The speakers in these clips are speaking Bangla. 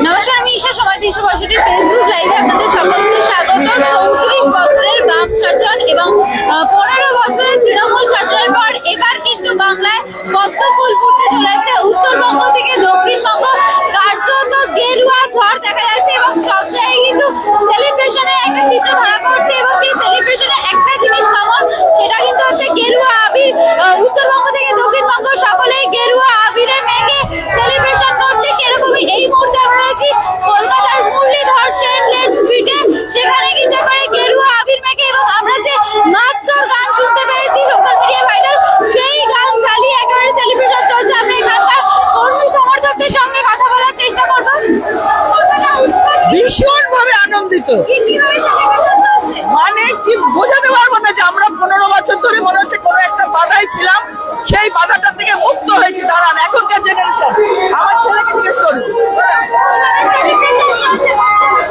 নমস্কার, আমি ঈশা। সময় 365 ফেসবুক লাইভে আপনাদের সকলকে স্বাগত। 34 বছরের বাম শাসন এবং 15 বছরের তৃণমূল শাসনের পর এবার কিন্তু বাংলায় পদ্ম ফুল ফুটতে চলেছে। উত্তরবঙ্গ থেকে দক্ষিণবঙ্গ কার্যত গেরুয়া ঝড় দেখা যাচ্ছে এবং সব জায়গায় কিন্তু সেলিব্রেশনের একটা চিত্র ধরা পড়ছে এবং এই সেলিব্রেশনে একটা জিনিস কমন, সেটা কিন্তু হচ্ছে গেরুয়া আবির। উত্তরবঙ্গ থেকে দক্ষিণবঙ্গ সকলেই গেরুয়া আবিরে মেঘে সেলিব্রেশন করছে। সেরকমই এই মুহূর্তে আমরা রয়েছি কলকাতার মুরলীধর সেন লেন স্ট্রিটে। সেখানে কিন্তু এবারে গেরুয়া আবির মেঘে এবং আমরা যে নাচর গান শুনতে পেয়েছি সোশ্যাল মিডিয়া ভাইরাল, সেই গান চালিয়ে একেবারে সেলিব্রেশন চলছে। আমরা এখানকার কর্মী সমর্থকদের সঙ্গে কথা বলার চেষ্টা করবো। ভীষণ ভাবে আনন্দিত, মানে কি বোঝাতে পারবো না যে আমরা 15 বছর ধরে মনে হচ্ছে কোনো একটা বাধাই ছিলাম, সেই বাধাটা থেকে মুক্ত হয়েছি। দাঁড়ান, এখনকার জেনারেশন, আমার ছেলেকে জিজ্ঞেস করুন।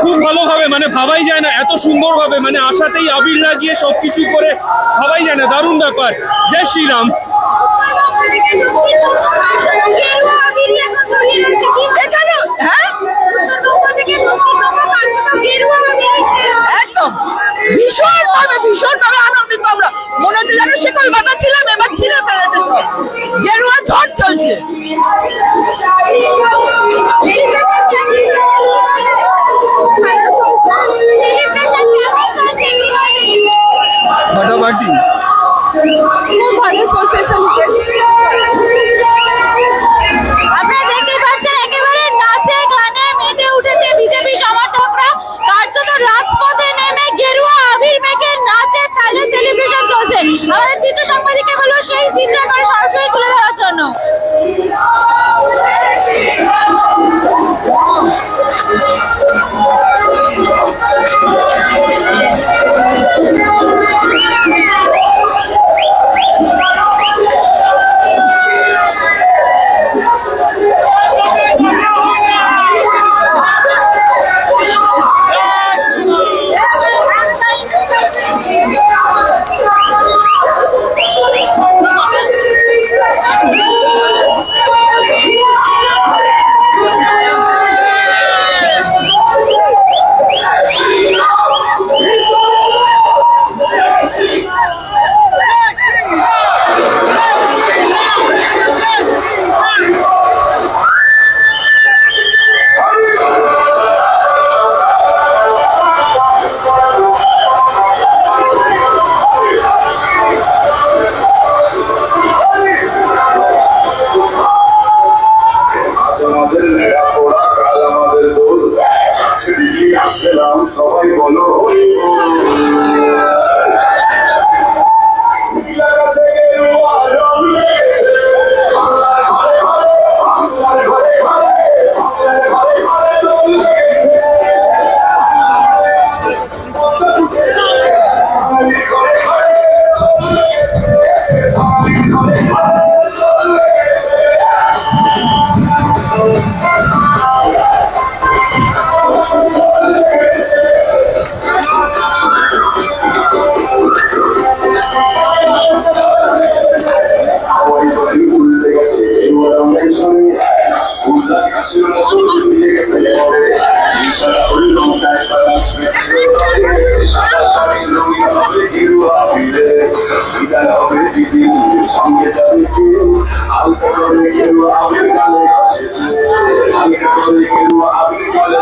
খুব ভালোভাবে, মানে ভাবাই যায় না এত সুন্দরভাবে, মানে আশাতেই আবির লাগিয়ে সবকিছু করে ভাবাই যায় না। দারুণ ব্যাপার। জয় শ্রীরাম। একদম ভীষণ ভাবে আনন্দিত আমরা। মনে হচ্ছে যেন শিকল বাঁধা ছিলাম, এবার ছিঁড়ে ফেলেছে সব। গেরুয়া ঝড় চলছে। ফাটাফাটি, খুব ভালো চলছে সেলিব্রেশন। আপনারা দেখতে পাচ্ছেন একেবারে নাচে গানে মেতে উঠেছে বিজেপি সমর্থকরা। কার্যত রাজপথে নেমে গেরুয়া আবির মেঘে নাচে তালে সেলিব্রেশন চলছে। আমাদের চিত্র সাংবাদিককে বলবো সেই চিত্র এবারে সরাসরি তুলে ধরার জন্য। সবাই বলো সঙ্গে যাবে কেউ হালকা করে কেউ আবির গালে হালকা করে কেউ আবির গালে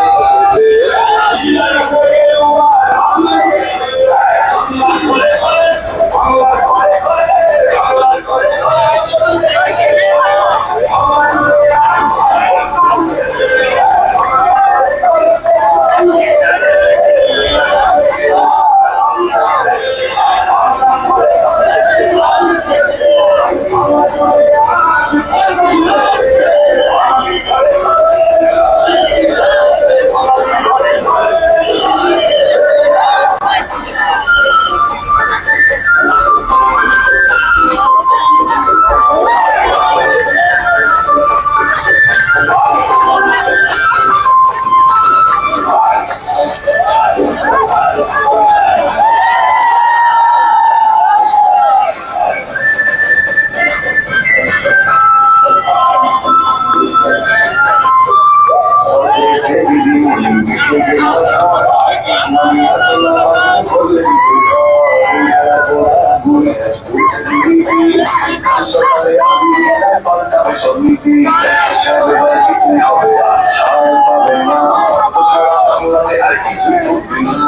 আর কিছু করবে না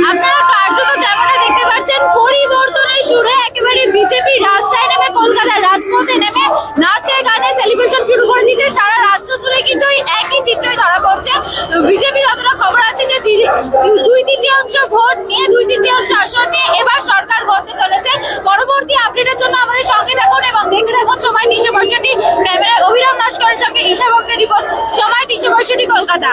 আপনারা কার্যত যেমনটা দেখতে পাচ্ছেন পরিবর্তনের সুরে একেবারে বিজেপি রাস্তায় নেমে কলকাতার রাজপথে নেমে নাচে গানে সেলিব্রেশন শুরু করে দিয়েছে। সারা রাজ্য জুড়ে কিন্তু এই একই চিত্রই ধরা পড়ছে। বিজেপি যতটা খবর আছে যে 2/3 ভোট নিয়ে 2/3 আসন নিয়ে এবার সরকার গড়তে চলেছে। পরবর্তী আপডেটের জন্য আমাদের সঙ্গে থাকুন এবং দেখতে থাকুন সময় 365। ক্যামেরায় অভিরাম নস্করের সঙ্গে ঈশা ভক্তের রিপোর্ট, সময় 365 কলকাতা।